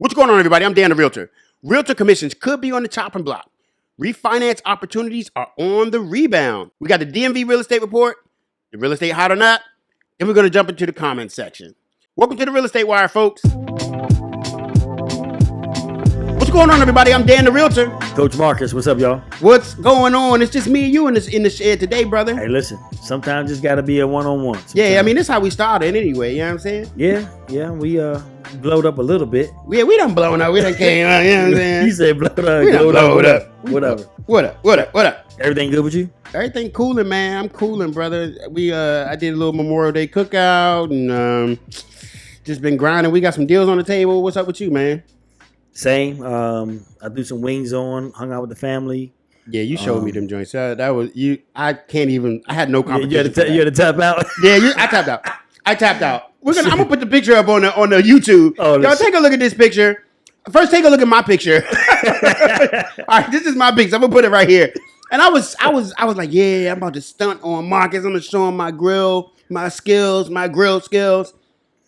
What's going on, everybody? I'm Dan the Realtor. Realtor commissions could be on the chopping block. Refinance opportunities are on the rebound. We got the DMV real estate report, the real estate hot or not, and we're going to jump into the comments section. Welcome to the Real Estate Wire, folks. What's going on, everybody? I'm Dan the Realtor. Coach Marcus, what's up, y'all? What's going on? It's just me and you in the shed today, brother. Hey, listen, sometimes it's got to be a one-on-one. Sometimes. Yeah, I mean, this is how we started anyway, you know what I'm saying? Yeah, we blowed up a little bit. Yeah, we done blown up. We done came out, you know what I'm saying? You said blowed up. We done blowed up. Whatever. What up? Everything good with you? Everything cooling, man. I'm cooling, brother. I did a little Memorial Day cookout and just been grinding. We got some deals on the table. What's up with you, man? Same. I threw some wings on, hung out with the family. Yeah, you showed me them joints. That was you. I can't even. I had no competition. You had to tap out. Yeah, I tapped out. I'm gonna put the picture up on the YouTube. Oh, y'all take a look at this picture. First, take a look at my picture. All right, this is my picture. I'm gonna put it right here. And I was like, yeah, I'm about to stunt on Marcus. I'm gonna show him my grill skills.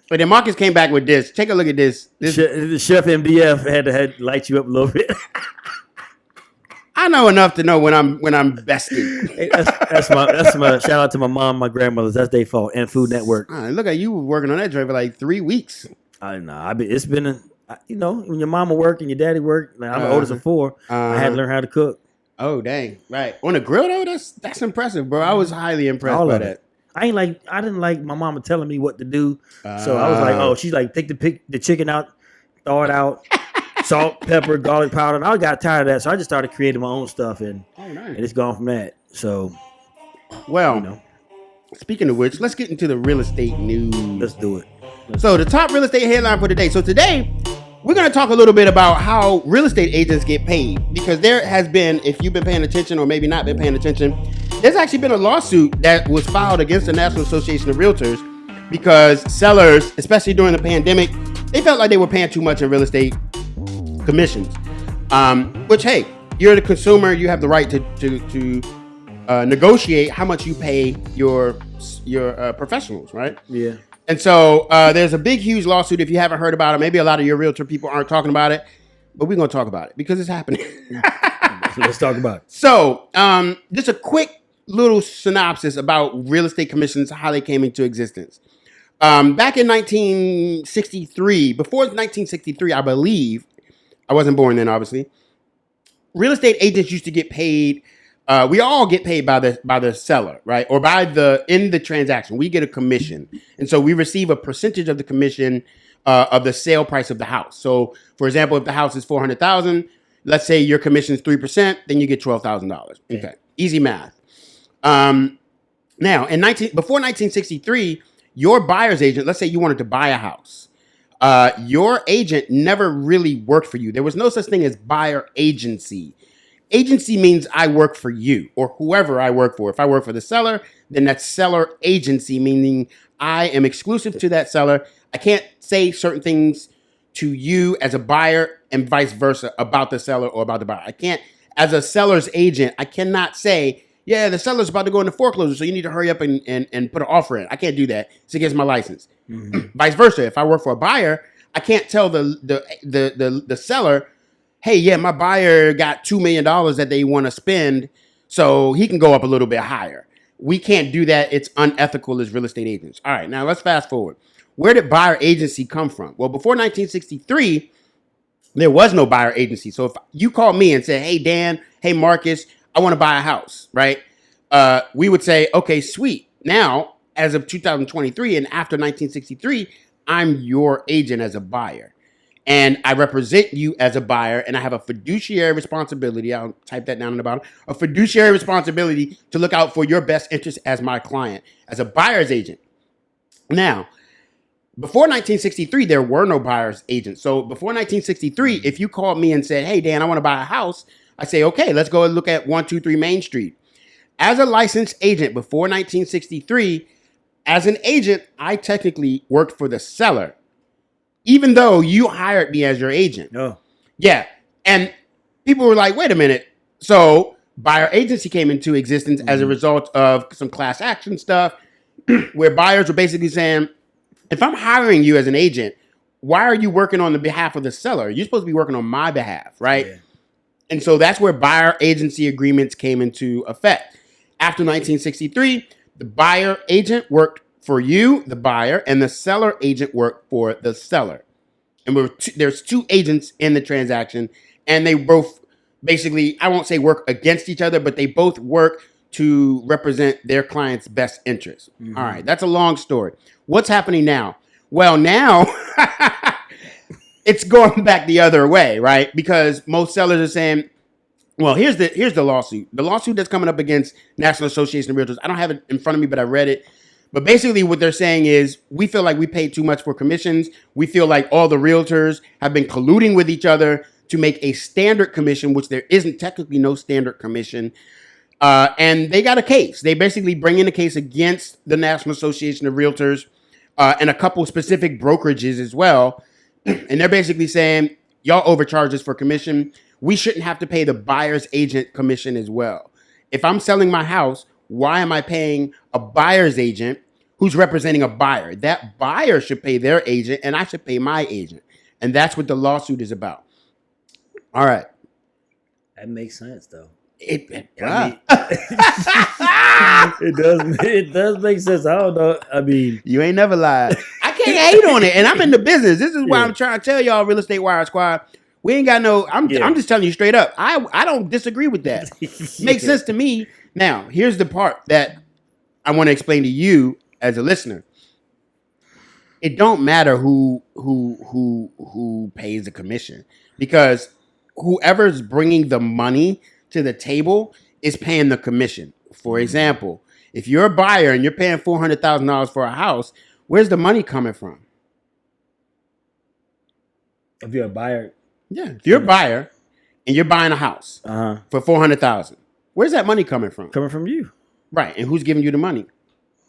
But then Marcus came back with this. Take a look at this. The Chef MDF had to light you up a little bit. I know enough to know when I'm bested. Hey, that's my shout out to my mom, my grandmothers. That's their fault. And Food Network. Look at you working on that joint for like 3 weeks. I know. It's been when your mama work and your daddy work. Like, I'm the oldest of 4. I had to learn how to cook. Oh dang! Right on the grill though. That's impressive, bro. I was highly impressed by that. I didn't like my mama telling me what to do. So I was like, oh, she's like, take the chicken out, throw it out, salt, pepper, garlic powder. And I got tired of that. So I just started creating my own stuff and it's gone from that. So, well, speaking of which, let's get into the real estate news. Let's do it. So the top real estate headline for today. So today, we're going to talk a little bit about how real estate agents get paid. Because there has been, if you've been paying attention or maybe not been paying attention, there's actually been a lawsuit that was filed against the National Association of Realtors because sellers, especially during the pandemic, they felt like they were paying too much in real estate commissions. Which, hey, you're the consumer. You have the right to negotiate how much you pay your professionals, right? Yeah. And so there's a big, huge lawsuit. If you haven't heard about it, maybe a lot of your realtor people aren't talking about it, but we're going to talk about it because it's happening. Let's talk about it. So just a quick little synopsis about real estate commissions, how they came into existence. Back in 1963, before 1963, I believe, I wasn't born then, obviously, real estate agents used to get paid. We all get paid by the seller, right? Or in the transaction, we get a commission. And so we receive a percentage of the commission of the sale price of the house. So for example, if the house is $400,000, let's say your commission is 3%, then you get $12,000. Okay. Easy math. Now before 1963, your buyer's agent, let's say you wanted to buy a house. Your agent never really worked for you. There was no such thing as buyer agency. Agency means I work for you or whoever I work for. If I work for the seller, then that's seller agency, meaning I am exclusive to that seller. I can't say certain things to you as a buyer and vice versa about the seller or about the buyer. I can't, as a seller's agent, I cannot say, yeah, the seller's about to go into foreclosure, so you need to hurry up and put an offer in. I can't do that. It's against my license. Mm-hmm. Vice versa. If I work for a buyer, I can't tell the seller, hey, yeah, my buyer got $2 million that they want to spend, so he can go up a little bit higher. We can't do that. It's unethical as real estate agents. All right, now let's fast forward. Where did buyer agency come from? Well, before 1963, there was no buyer agency. So if you called me and said, hey, Dan, hey, Marcus, I want to buy a house, right? We would say, okay, sweet. Now, as of 2023 and after 1963, I'm your agent as a buyer. And I represent you as a buyer, and I have a fiduciary responsibility. I'll type that down in the bottom. A fiduciary responsibility to look out for your best interest as my client, as a buyer's agent. Now, before 1963, there were no buyer's agents. So before 1963, if you called me and said, hey, Dan, I want to buy a house, I say, okay, let's go and look at 123 Main Street. As a licensed agent before 1963, as an agent, I technically worked for the seller, even though you hired me as your agent. Oh. Yeah. And people were like, wait a minute. So buyer agency came into existence as a result of some class action stuff where buyers were basically saying, if I'm hiring you as an agent, why are you working on the behalf of the seller? You're supposed to be working on my behalf, right? Yeah. And so that's where buyer agency agreements came into effect. After 1963, the buyer agent worked for you, the buyer, and the seller agent worked for the seller. And there's two agents in the transaction, and they both basically, I won't say work against each other, but they both work to represent their client's best interest. Mm-hmm. All right, that's a long story. What's happening now? Well, now it's going back the other way, right? Because most sellers are saying, well, here's the lawsuit. The lawsuit that's coming up against National Association of Realtors. I don't have it in front of me, but I read it. But basically what they're saying is we feel like we pay too much for commissions. We feel like all the realtors have been colluding with each other to make a standard commission, which there isn't technically no standard commission. And they got a case. They basically bring in a case against the National Association of Realtors and a couple specific brokerages as well. And they're basically saying, y'all overcharge us for commission. We shouldn't have to pay the buyer's agent commission as well. If I'm selling my house, why am I paying a buyer's agent who's representing a buyer? That buyer should pay their agent and I should pay my agent. And that's what the lawsuit is about. All right. That makes sense, though. It does make sense. I don't know. I mean, you ain't never lied. I can't hate on it, and I'm in the business. This is why I'm trying to tell y'all, Real Estate Wire Squad. We ain't got no. I'm just telling you straight up. I don't disagree with that. Makes sense to me. Now, here's the part that I want to explain to you as a listener. It don't matter who pays the commission, because whoever's bringing the money to the table is paying the commission. For example, if you're a buyer and you're paying $400,000 for a house, where's the money coming from? If you're a buyer, if you're a buyer and you're buying a house for $400,000, where's that money coming from? Coming from you, right? And who's giving you the money?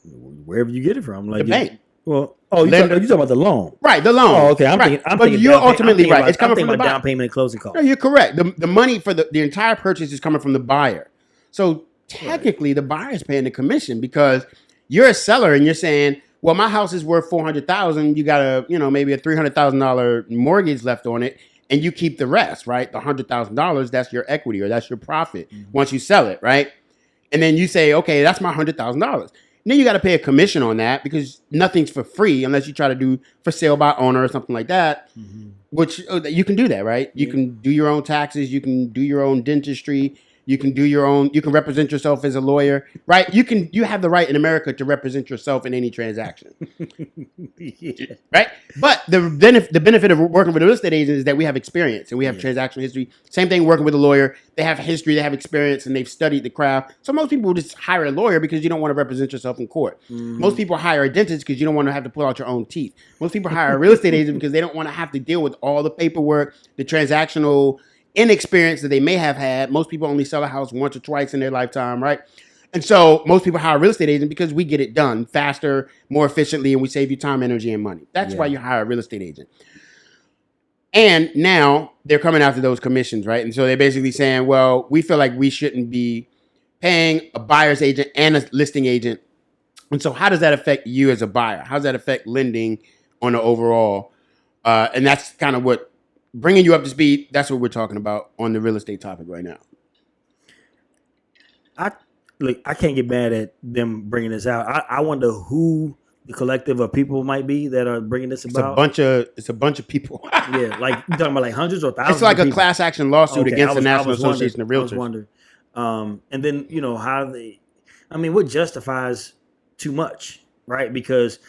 Wherever you get it from, like the bank. Well, you talking about the loan, right? The loan. Oh, okay. I'm thinking. But you're ultimately right. It's coming from the down payment and closing costs. No, you're correct. The money for the entire purchase is coming from the buyer. So technically, the buyer is paying the commission, because you're a seller and you're saying, "Well, my house is worth $400,000. You got maybe a $300,000 mortgage left on it, and you keep the rest, right? The $100,000, that's your equity or that's your profit once you sell it, right? And then you say, okay, that's my $100,000. Then you got to pay a commission on that, because nothing's for free unless you try to do for sale by owner or something like that, which you can do that, right? You can do your own taxes. You can do your own dentistry. You can do your own. You can represent yourself as a lawyer, right? You have the right in America to represent yourself in any transaction, right? But the benefit of working with a real estate agent is that we have experience and we have transactional history. Same thing working with a lawyer. They have history, they have experience, and they've studied the craft. So most people just hire a lawyer because you don't want to represent yourself in court. Most people hire a dentist because you don't want to have to pull out your own teeth. Most people hire a real estate agent because they don't want to have to deal with all the paperwork, the transactional inexperience that they may have had. Most people only sell a house once or twice in their lifetime, right? And so most people hire a real estate agent because we get it done faster, more efficiently, and we save you time, energy, and money. That's why you hire a real estate agent. And now they're coming after those commissions, right? And so they're basically saying, well, we feel like we shouldn't be paying a buyer's agent and a listing agent. And so how does that affect you as a buyer? How does that affect lending on the overall? And that's kind of what, bringing you up to speed, that's what we're talking about on the real estate topic right now. I can't get mad at them bringing this out. I wonder who the collective of people might be that are bringing this about. It's a bunch of people. Yeah, like you talking about like hundreds or thousands. It's like of a people. Class action lawsuit against the National Association of Realtors. I was wondering. And then how they, what justifies too much, right? Because,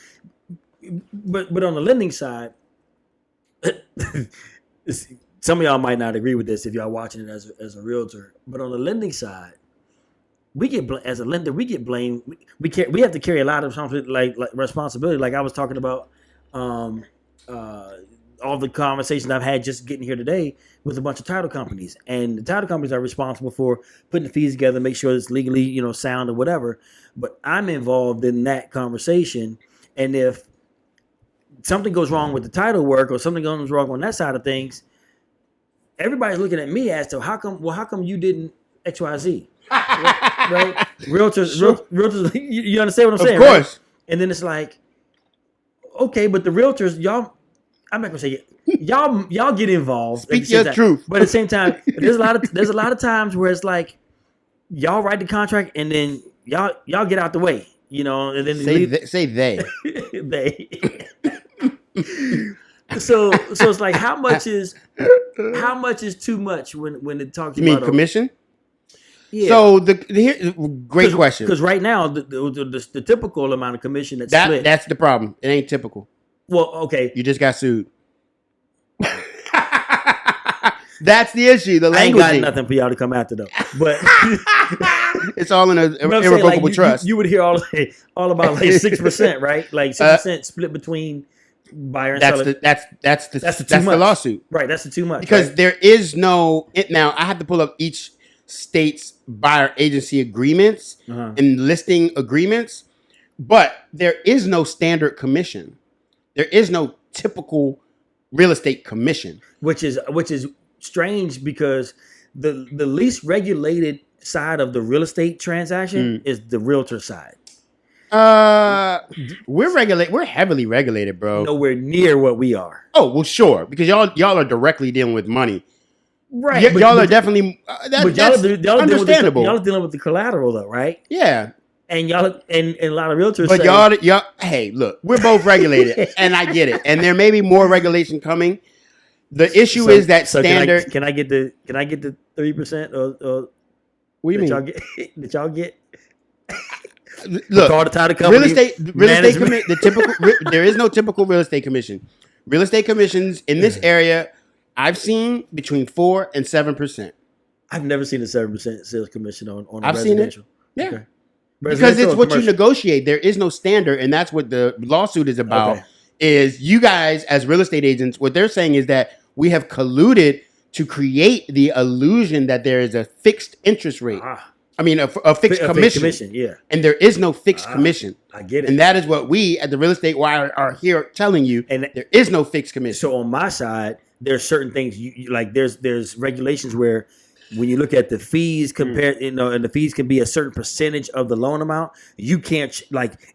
but on the lending side. Some of y'all might not agree with this if y'all watching it as a realtor, but on the lending side, we get as a lender, we get blamed. We have to carry a lot of responsibility. Like I was talking about, all the conversations I've had just getting here today with a bunch of title companies, and the title companies are responsible for putting the fees together, make sure it's legally sound or whatever. But I'm involved in that conversation, and if something goes wrong with the title work or something goes wrong on that side of things, everybody's looking at me as to how come you didn't XYZ, right? Realtors, you understand what I'm saying? Of course. Right? And then it's like, okay, but the realtors, y'all, I'm not gonna say it. Y'all get involved. Speak your truth. But at the same time, there's a lot of times where it's like y'all write the contract and then y'all get out the way, and then say they. they. So it's like how much is too much when it talks You mean about commission? Yeah. So great question. Because right now the typical amount of commission split. That's the problem. It ain't typical. Well, okay. You just got sued. That's the issue. The language. I ain't got nothing for y'all to come after though. But it's all in an irrevocable trust. You would hear all about like 6%, right? Like 6% split between buyer and seller. That's the lawsuit. Right. That's the too much. Because there is no now. I have to pull up each state's buyer agency agreements and listing agreements, but there is no standard commission. There is no typical real estate commission, which is strange because the least regulated side of the real estate transaction is the realtor side. We're heavily regulated, bro. Nowhere near what we are. Oh well, sure, because y'all are directly dealing with money, right? Y'all are definitely. That's understandable. Y'all are dealing with the collateral, though, right? Yeah. And y'all and a lot of realtors. But y'all. Hey, look, we're both regulated, and I get it. And there may be more regulation coming. The issue is that standard. Can I get the 3% or what do you mean? That y'all get? Look, all the title company, real estate the typical. There is no typical real estate commission. Real estate commissions in this area, I've seen between 4% and 7%. I've never seen a 7% sales commission on I've residential. Seen it. Yeah. Okay. Because it's what you negotiate. There is no standard, and that's what the lawsuit is about. Okay. Is you guys as real estate agents, what they're saying is that we have colluded to create the illusion that there is a fixed interest rate. I mean, a fixed commission. Yeah. And there is no fixed commission. I get it. And that is what we at the Real Estate Wire are here telling you. And there is no fixed commission. So on my side, there's certain things you like. There's regulations where when you look at the fees compared, and the fees can be a certain percentage of the loan amount. You can't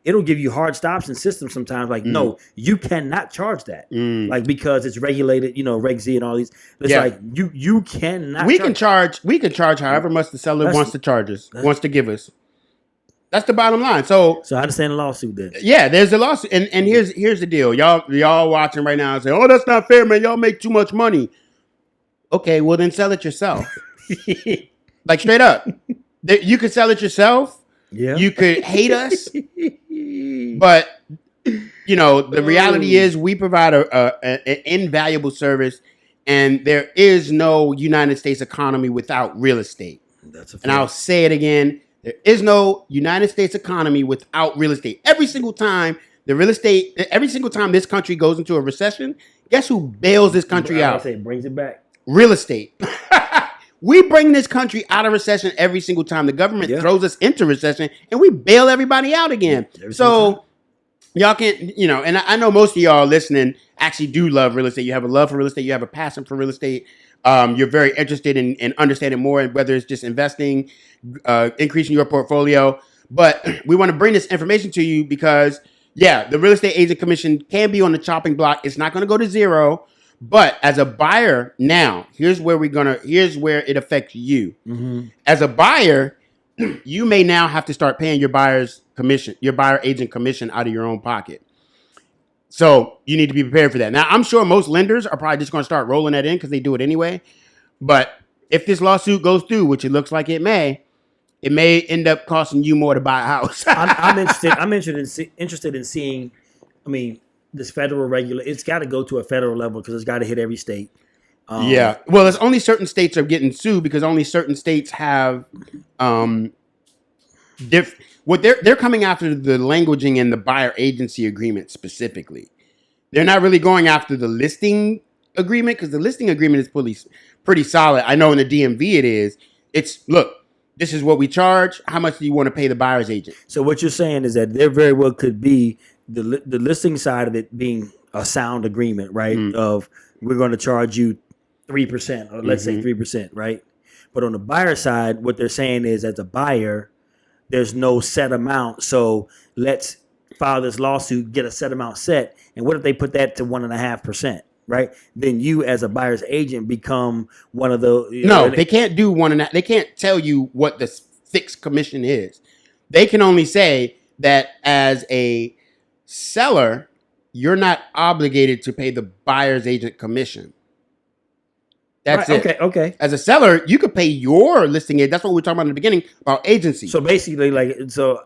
it'll give you hard stops and systems sometimes. Like, no, you cannot charge that. Like, because it's regulated, Reg Z and all these. It's like you cannot. We can charge however much the seller wants to charge us, wants to give us. That's the bottom line. So I understand the lawsuit then. Yeah, there's a lawsuit, and here's the deal. Y'all watching right now and say, "Oh, that's not fair, man. Y'all make too much money." Okay, well then sell it yourself. Like straight up, you could sell it yourself. Yeah, you could hate us, but the reality is we provide an invaluable service, and there is no United States economy without real estate. That's a fact. And I'll say it again: there is no United States economy without real estate. Every single time this country goes into a recession, guess who bails this country out? Brings it back. Real estate. We bring this country out of recession every single time. The government throws us into recession, and we bail everybody out again. So y'all can, and I know most of y'all listening actually do love real estate. You have a love for real estate. You have a passion for real estate. You're very interested in understanding more, whether it's just investing, increasing your portfolio. But we want to bring this information to you because, the real estate agent commission can be on the chopping block. It's not going to go to zero. But as a buyer now, here's where it affects you. Mm-hmm. As a buyer, you may now have to start paying your buyer agent commission out of your own pocket. So you need to be prepared for that. Now, I'm sure most lenders are probably just going to start rolling that in because they do it anyway. But if this lawsuit goes through, which it looks like it may end up costing you more to buy a house. I'm interested in seeing. I mean, this federal it's got to go to a federal level because it's got to hit every state. Well, there's only certain states are getting sued because only certain states have what they're coming after the languaging in the buyer agency agreement specifically. They're not really going after the listing agreement because the listing agreement is pretty solid. I know in the DMV it is. It's look, this is what we charge. How much do you want to pay the buyer's agent? So what you're saying is that there very well could be the listing side of it being a sound agreement, right? Of we're going to charge you 3%, or let's say 3%, right? But on the buyer side, what they're saying is, as a buyer, there's no set amount. So let's file this lawsuit, get a set amount set. And what if they put that to 1.5%? right? Then you as a buyer's agent become one of the No, they can't do one and that. They can't tell you what the fixed commission is. They can only say that as a seller, you're not obligated to pay the buyer's agent commission. That's right. it. Okay. As a seller, you could pay your listing agent. That's what we were talking about in the beginning about agency. So basically, like so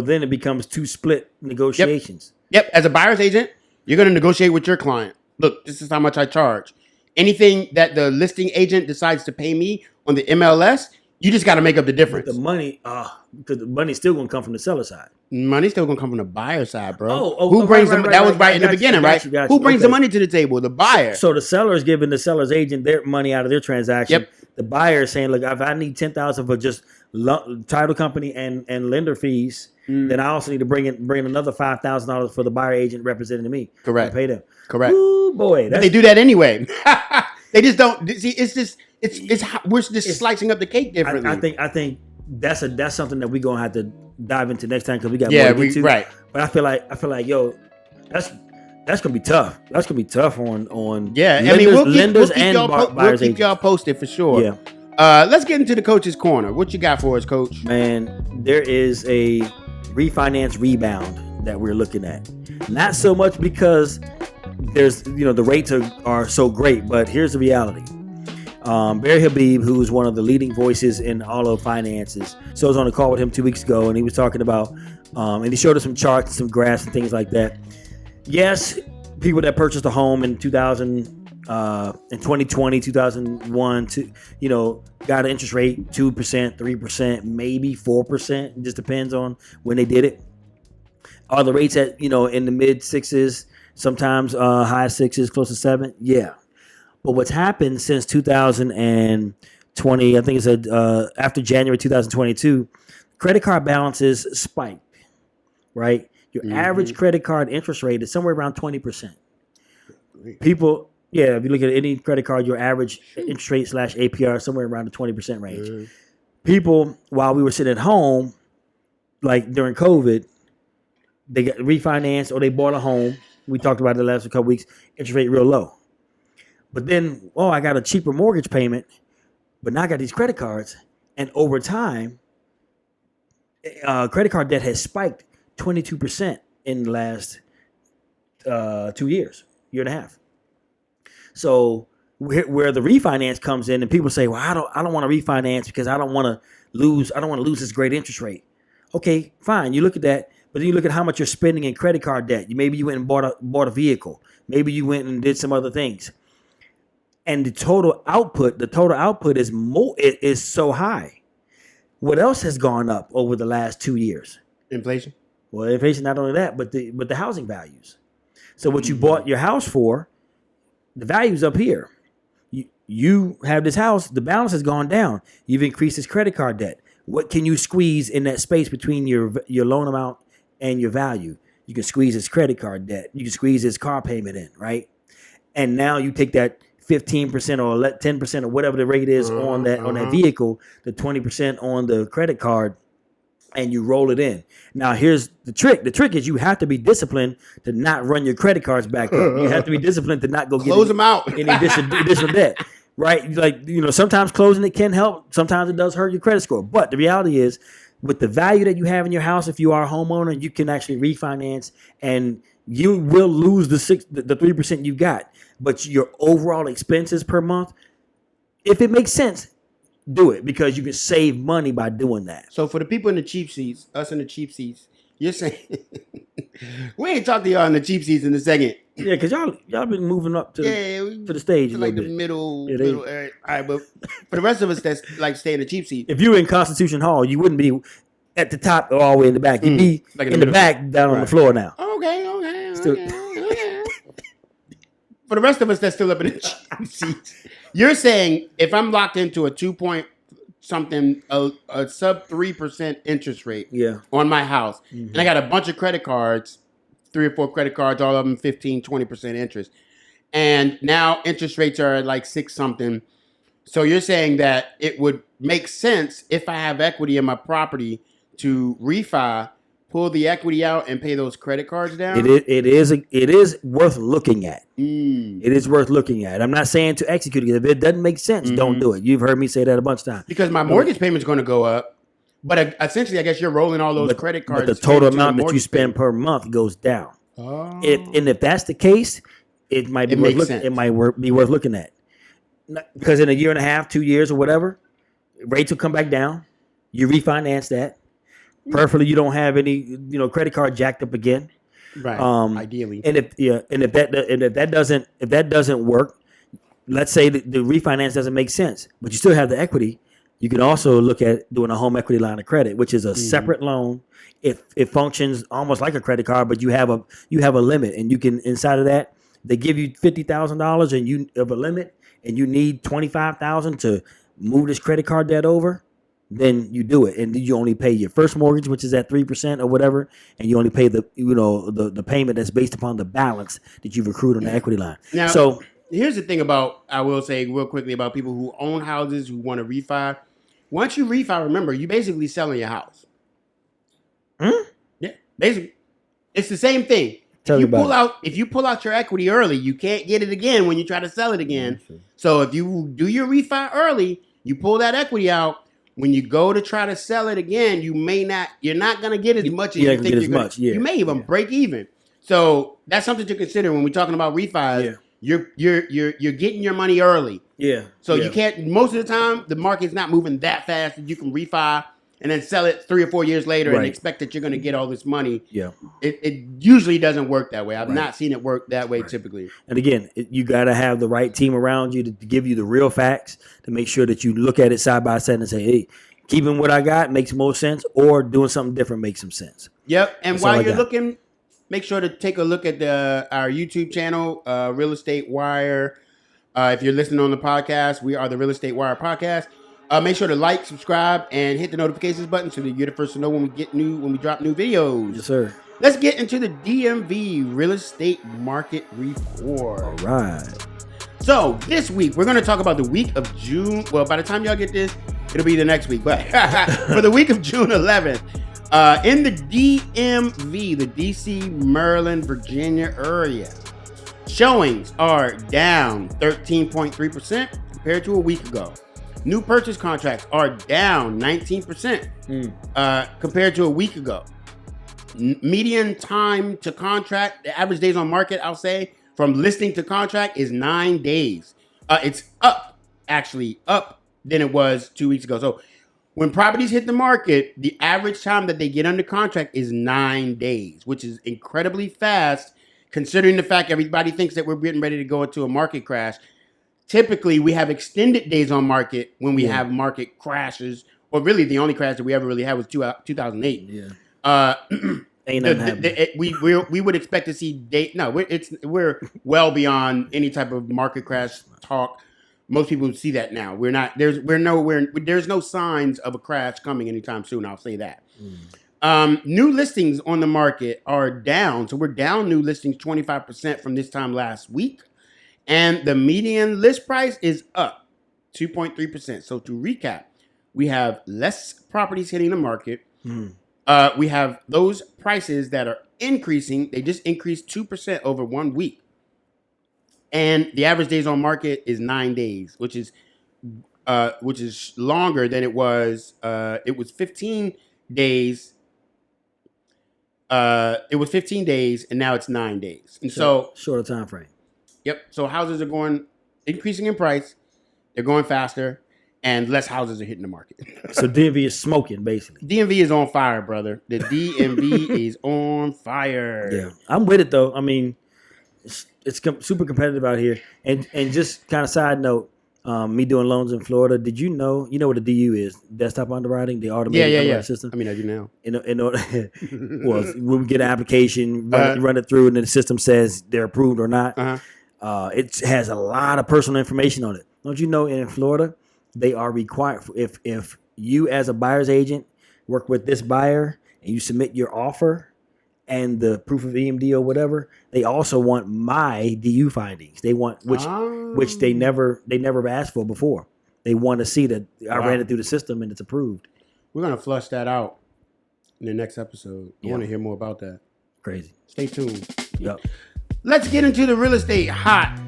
then it becomes two split negotiations. Yep. As a buyer's agent, you're going to negotiate with your client. Look, this is how much I charge. Anything that the listing agent decides to pay me on the MLS, you just got to make up the difference. The money, because the money's still going to come from the seller side. Money's still gonna come from the buyer side, bro. Who brings them? That was right in the beginning, right? Who brings the money to the table? The buyer. So the seller is giving the seller's agent their money out of their transaction. Yep. The buyer is saying, "Look, if I need $10,000 for just title company and lender fees, then I also need to bring another $5,000 for the buyer agent representing me. Correct. Pay them. Correct. Ooh, boy, But they do that anyway. They just don't see. We're just slicing up the cake differently. I think that's something that we're gonna have to dive into next time because we got more to get to. Right. But I feel like yo, that's gonna be tough. That's gonna be tough on lenders, I mean we'll keep y'all posted for sure. Yeah. Let's get into the coach's corner. What you got for us, coach? Man, there is a refinance rebound that we're looking at. Not so much because there's the rates are so great, but here's the reality. Barry Habib, who is one of the leading voices in all of finances. So I was on a call with him 2 weeks ago, and he was talking about, and he showed us some charts, some graphs, and things like that. Yes, people that purchased a home in 2020, 2001, got an interest rate 2%, 3%, maybe 4%. It just depends on when they did it. Are the rates at in the mid sixes, sometimes high sixes, close to 7? Yeah. But what's happened since 2020, I think it said after January 2022, credit card balances spiked, right? Your average credit card interest rate is somewhere around 20%. People, if you look at any credit card, your average interest rate / APR is somewhere around the 20% range. People, while we were sitting at home, like during COVID, they got refinanced or they bought a home. We talked about it the last couple weeks, interest rate real low. But then, I got a cheaper mortgage payment, but now I got these credit cards. And over time, credit card debt has spiked 22% in the last 2 years, year and a half. So where the refinance comes in, and people say, "Well, I don't want to refinance because I don't want to lose this great interest rate." Okay, fine. You look at that, but then you look at how much you're spending in credit card debt. Maybe you went and bought a vehicle. Maybe you went and did some other things. And the total output is so high. What else has gone up over the last 2 years? Inflation. Well, inflation, not only that, but the housing values. So what you bought your house for, the value's up here. You have this house, the balance has gone down. You've increased this credit card debt. What can you squeeze in that space between your loan amount and your value? You can squeeze this credit card debt. You can squeeze this car payment in, right? And now you take that 15% or 10% or whatever the rate is on that vehicle, the 20% on the credit card, and you roll it in. Now, here's the trick. The trick is you have to be disciplined to not run your credit cards back up. You have to be disciplined to not go close them out. Any additional debt, right? Like, sometimes closing it can help. Sometimes it does hurt your credit score. But the reality is, with the value that you have in your house, if you are a homeowner, you can actually refinance, and you will lose the 3% you got. But your overall expenses per month, if it makes sense, do it because you can save money by doing that. So for the people in the cheap seats, us in the cheap seats, you're saying we ain't talk to y'all in the cheap seats in a second. Yeah, because y'all been moving up to the stage like the middle area. All right, but for the rest of us that's like stay in the cheap seat. If you were in Constitution Hall, you wouldn't be at the top or all the way in the back. You'd be like in the back down on the floor now. Okay. For the rest of us that's still up in the cheap seats, you're saying if I'm locked into a 2 point something, a sub 3% interest rate on my house, and I got a bunch of credit cards, 3 or 4 credit cards, all of them 15, 20% interest, and now interest rates are like 6 something. So you're saying that it would make sense if I have equity in my property to refi pull the equity out and pay those credit cards down? It is worth looking at. It is worth looking at. I'm not saying to execute it. If it doesn't make sense, don't do it. You've heard me say that a bunch of times. Because my mortgage payment's going to go up. But essentially, I guess you're rolling all those credit cards. But the total amount that you spend per month goes down. Oh. If that's the case, it might be be worth looking at. Because in a year and a half, 2 years or whatever, rates will come back down. You refinance that. Preferably, you don't have any credit card jacked up again. Right. Ideally. And if that doesn't work, let's say the refinance doesn't make sense, but you still have the equity. You can also look at doing a home equity line of credit, which is a separate loan. It functions almost like a credit card, but you have a limit, and you can inside of that they give you $50,000 and you have a limit, and you need $25,000 to move this credit card debt over. Then you do it, and you only pay your first mortgage, which is at 3% or whatever, and you only pay the payment that's based upon the balance that you've accrued on the equity line. Now, here's the thing I will say real quickly about people who own houses who want to refi. Once you refi, remember, you basically selling your house. Yeah, basically, it's the same thing. If you pull out your equity early, you can't get it again when you try to sell it again. So if you do your refi early, you pull that equity out. When you go to try to sell it again, you're not going to get as much as you think you're going to. You may even break even. So that's something to consider when we're talking about refis. Yeah. You're getting your money early. Yeah. So you can't, most of the time, the market's not moving that fast that you can refi and then sell it 3 or 4 years later and expect that you're going to get all this money. Yeah. It usually doesn't work that way. I've not seen it work that way typically. And again, you got to have the right team around you to give you the real facts, to make sure that you look at it side by side and say, hey, keeping what I got makes more sense, or doing something different makes some sense. Yep. And while you're looking, make sure to take a look at our YouTube channel, Real Estate Wire. If you're listening on the podcast, we are the Real Estate Wire podcast. Make sure to like, subscribe, and hit the notifications button so that you're the first to know when we drop new videos. Yes, sir. Let's get into the DMV real estate market report. All right. So this week we're going to talk about the week of June. Well, by the time y'all get this, it'll be the next week. But for the week of June 11th, in the DMV, the DC, Maryland, Virginia area, showings are down 13.3% compared to a week ago. New purchase contracts are down 19% compared to a week ago. Median time to contract, the average days on market, I'll say, from listing to contract is 9 days. It's up than it was 2 weeks ago. So when properties hit the market, the average time that they get under contract is 9 days, which is incredibly fast considering the fact everybody thinks that we're getting ready to go into a market crash. Typically, we have extended days on market when we have market crashes, or really the only crash that we ever really had was 2008. Yeah. We would expect to see we're well beyond any type of market crash talk. Most people see that now. There's no signs of a crash coming anytime soon. I'll say that. New listings on the market are down. So we're down new listings 25% from this time last week. And the median list price is up 2.3%. So to recap, we have less properties hitting the market. We have those prices that are increasing. They just increased 2% over 1 week. And the average days on market is 9 days, which is longer than it was. It was 15 days. It was 15 days, and now it's 9 days. And so shorter time frame. Yep. So houses are increasing in price. They're going faster, and less houses are hitting the market. So DMV is smoking, basically. DMV is on fire, brother. The DMV is on fire. Yeah, I'm with it though. I mean, it's super competitive out here. And just kind of side note, me doing loans in Florida. Did you know what a DU is? Desktop underwriting, the automated underwriting system. I mean, I do now. Well, when we get an application, run it through, and then the system says they're approved or not. It has a lot of personal information on it. Don't you know in Florida, they are required, if you as a buyer's agent work with this buyer and you submit your offer and the proof of EMD or whatever, they also want my DU findings. They want, which they never asked for before. They want to see that I ran it through the system and it's approved. We're going to flush that out. in the next episode. I Yeah. want to hear more about that. Crazy. Stay tuned. Yep. Let's get into the real estate hot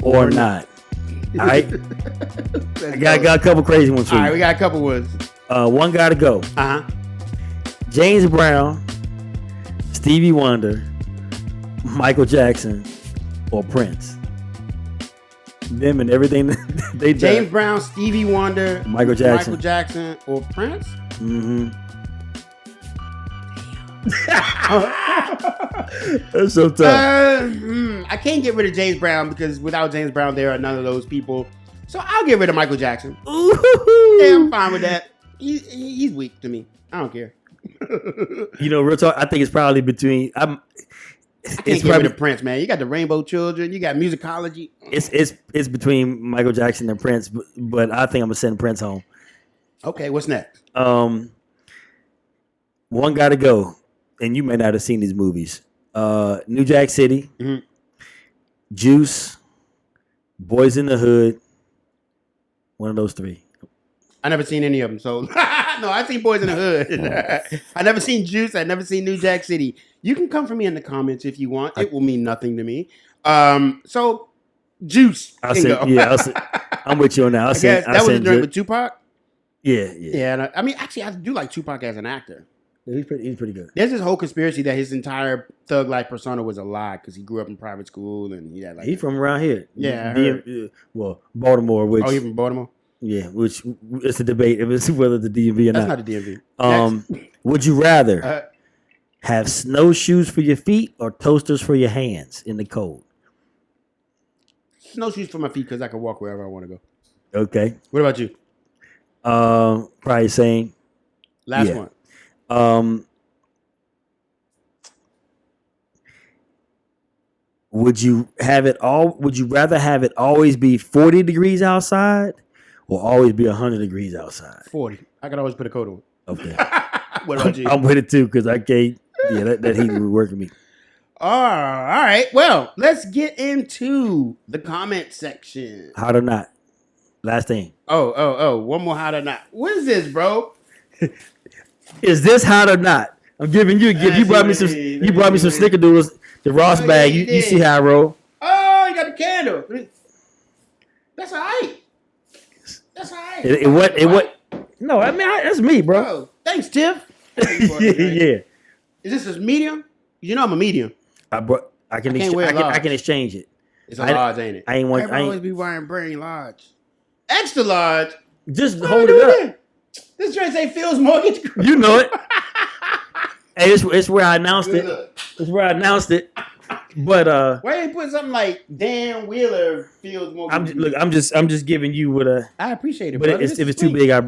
Or not. All right. I got a couple crazy ones for All you. right, we got a couple ones. One got to go. Uh huh. James Brown, Stevie Wonder, Michael Jackson, or Prince. Them and everything that they did. James Brown, Stevie Wonder, Michael Jackson. Michael Jackson, or Prince. Mm-hmm. That's so tough. I can't get rid of James Brown because without James Brown, there are none of those people. So I'll get rid of Michael Jackson. Yeah, I'm fine with that. He's weak to me. I don't care. Real talk. I think it's probably between. I can't get rid of Prince, man. You got the Rainbow Children. You got musicology. It's between Michael Jackson and Prince, but I think I'm gonna send Prince home. Okay, what's next? One gotta go, and you may not have seen these movies. New Jack City, Mm-hmm. Juice, Boys in the Hood. One of those three. I never seen any of them, so no, I've seen Boys in the Hood. I never seen Juice. I never seen New Jack City. You can come for me in the comments if you want. It will mean nothing to me. So Juice. I'm with you on that. That was a joint with Tupac. Yeah. Yeah. I mean, actually, I do like Tupac as an actor. He's pretty good. There's this whole conspiracy that his entire thug life persona was a lie because he grew up in private school and he had like. He's from around here. Yeah. Baltimore. Which, he's from Baltimore. Yeah, which it's a debate if it's whether the DMV or That's not. not the DMV. Would you rather have snowshoes for your feet or toasters for your hands in the cold? Snowshoes for my feet because I can walk wherever I want to go. Okay. What about you? Probably same. Last one. Would you rather have it always be 40 degrees outside or always be 100 degrees outside? 40. I can always put a coat on. Okay. What about you? I'm with it too because I can't. Yeah, that heat would work with me. All right. Well, let's get into the comment section. Hot or not? Last thing. Oh. One more hot or not. What is this, bro? Is this hot or not? I'm giving you a gift. You brought me some snickerdoodles. The Ross bag. You see how I roll. Oh, you got the candle. That's all right. It what? No, I mean that's me, bro. Oh, thanks, Tiff. Yeah. Is this a medium? You know I'm a medium. I can exchange it. It's a large, ain't it? I always be wearing brain large. Extra large. Just hold it up. This joint say Phil's Mortgage Group. You know it. Hey, it's where I announced it. It's where I announced it. But why you put something like Dan Wheeler Phil's Mortgage Group? I'm just giving you what a. I appreciate it, but if it's too big, I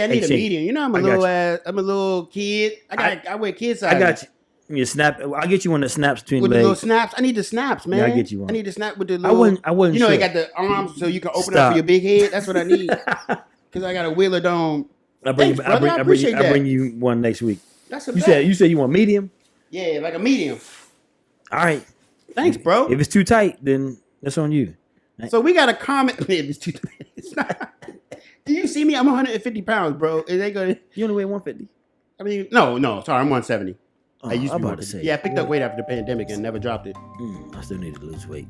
need a medium. You know I'm a little kid. I wear kid size. I got you. You snap. I'll get you one that snaps between with legs. the little snaps. I need the snaps, man. Yeah, I'll get you one. I need the snap with the little. I wouldn't. You know sure. they got the arms so you can open up for your big head. That's what I need. Because I got a Wheeler Dome. I bring you one next week. That's a you said you want medium. Yeah, like a medium. All right. Thanks, bro. If it's too tight, then that's on you. So we got a comment. If it's too tight, it's not. Do you see me? I'm 150 pounds, bro. Is they gonna? You only weigh 150. I mean, no. Sorry, I'm 170. I used to be about to say. Yeah, I picked up weight after the pandemic and never dropped it. I still need to lose weight.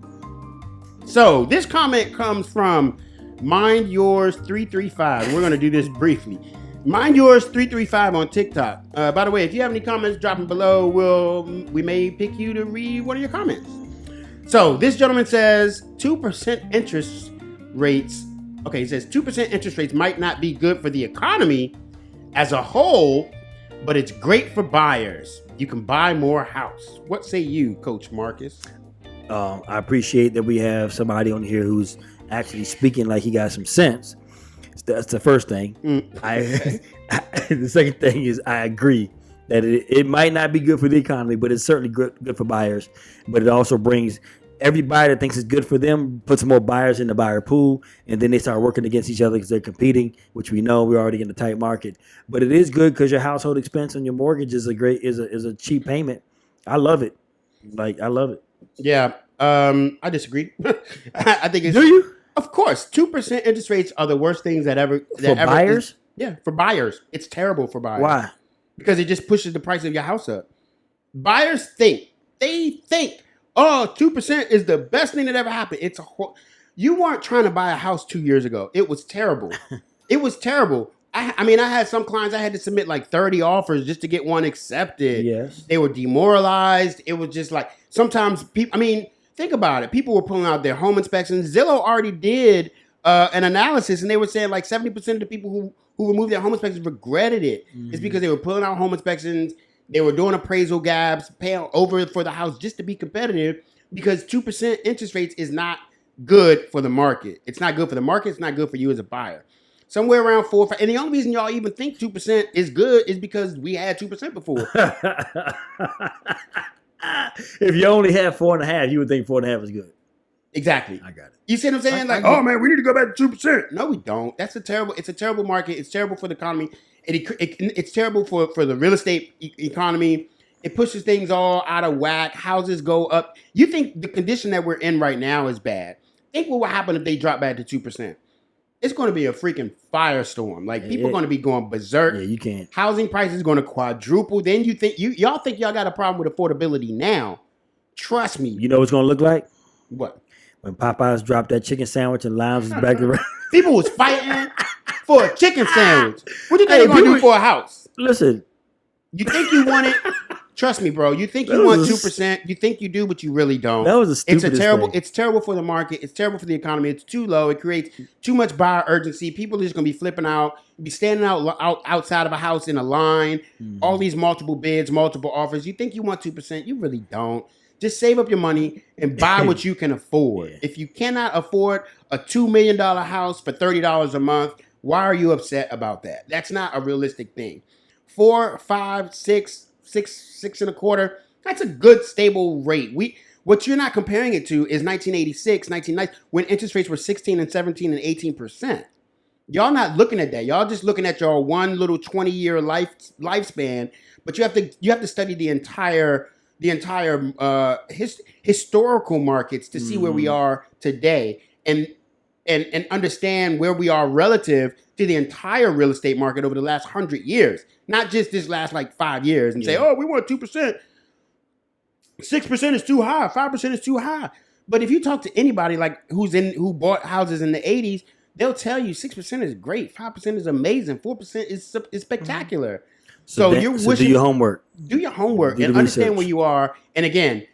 So this comment comes from Mind Yours 335. We're gonna do this briefly. Mind Yours 335 on TikTok. By the way, if you have any comments, drop them below. We may pick you to read one of your comments. So this gentleman says 2% interest rates. Okay, he says 2% interest rates might not be good for the economy as a whole, but it's great for buyers. You can buy more house. What say you, Coach Marcus? I appreciate that we have somebody on here who's actually speaking like he got some sense. That's the first thing. The second thing is I agree that it might not be good for the economy, but it's certainly good for buyers. But it also brings everybody that thinks it's good for them, puts more buyers in the buyer pool, and then they start working against each other because they're competing, which we know we're already in a tight market. But it is good because your household expense on your mortgage is a cheap payment. I love it. I love it. Yeah, I disagree. I think it's. Do you? Of course, 2% interest rates are the worst things that ever. For buyers? Yeah, for buyers, it's terrible for buyers. Why? because it just pushes the price of your house up. Buyers think, oh, 2% is the best thing that ever happened. You weren't trying to buy a house 2 years ago. It was terrible. It was terrible. I mean, I had some clients, I had to submit like 30 offers just to get one accepted. Yes. They were demoralized. It was just like, sometimes people, I mean, think about it. People were pulling out their home inspections. Zillow already did an analysis, and they were saying like 70% of the people who removed their home inspections regretted it. It's because they were pulling out home inspections. They were doing appraisal gaps, paying over for the house just to be competitive, because 2% interest rates is not good for the market. It's not good for the market. It's not good for you as a buyer. Somewhere around 4 or 5. And the only reason y'all even think 2% is good is because we had 2% before. If you only had 4.5, you would think 4.5 is good. Exactly. I got it. You see what I'm saying? Like, oh man, we need to go back to 2%. No, we don't. It's a terrible market. It's terrible for the economy. It's terrible for the real estate economy. It pushes things all out of whack. Houses go up. You think the condition that we're in right now is bad. Think what would happen if they drop back to 2%. It's going to be a freaking firestorm. Like, people are going to be going berserk. Yeah, you can't. Housing prices are going to quadruple. Then you think y'all think y'all got a problem with affordability now. Trust me. You know what it's going to look like? What? When Popeyes dropped that chicken sandwich and lounges back around. People was fighting for a chicken sandwich. What do you think they're going to do for a house? Listen. You think you want it? Trust me, bro. You think you want 2%. You think you do, but you really don't. That was a stupid thing. It's terrible for the market. It's terrible for the economy. It's too low. It creates too much buyer urgency. People are just going to be flipping out, be standing outside of a house in a line. All these multiple bids, multiple offers. You think you want 2%. You really don't. Just save up your money and buy what you can afford. Yeah. If you cannot afford a $2 million house for $30 a month, why are you upset about that? That's not a realistic thing. 4, 5, 6, 6.25. That's a good stable rate. What you're not comparing it to is 1986, 1990, when interest rates were 16 and 17 and 18%. Y'all not looking at that. Y'all just looking at your one little 20-year lifespan. But you have to study the entire historical markets to see where we are today and understand where we are relative to the entire real estate market over the last 100 years, not just this last like 5 years, and say, oh, we want 2%. 6% is too high. 5% is too high. But if you talk to anybody like who bought houses in the 80s, they'll tell you 6% is great. 5% is amazing. 4% is spectacular. So do your homework. Do your homework and understand where you are. And again,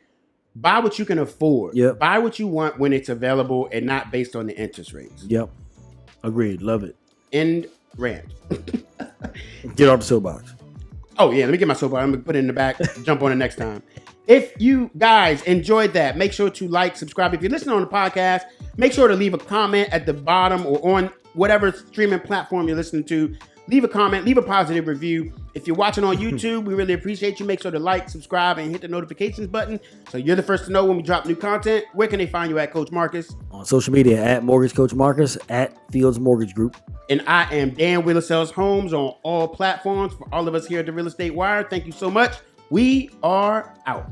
buy what you can afford. Yep. Buy what you want when it's available and not based on the interest rates. Yep. Agreed. Love it. End rant. Get off the soapbox. Oh, yeah. Let me get my soapbox. I'm going to put it in the back. Jump on it next time. If you guys enjoyed that, make sure to like, subscribe. If you're listening on the podcast, make sure to leave a comment at the bottom or on whatever streaming platform you're listening to. Leave a comment, leave a positive review. If you're watching on YouTube, we really appreciate you. Make sure to like, subscribe, and hit the notifications button so you're the first to know when we drop new content. Where can they find you at, Coach Marcus? On social media, at Mortgage Coach Marcus, at Fields Mortgage Group. And I am Dan Wheeler Sells Homes on all platforms. For all of us here at the Real Estate Wire, thank you so much. We are out.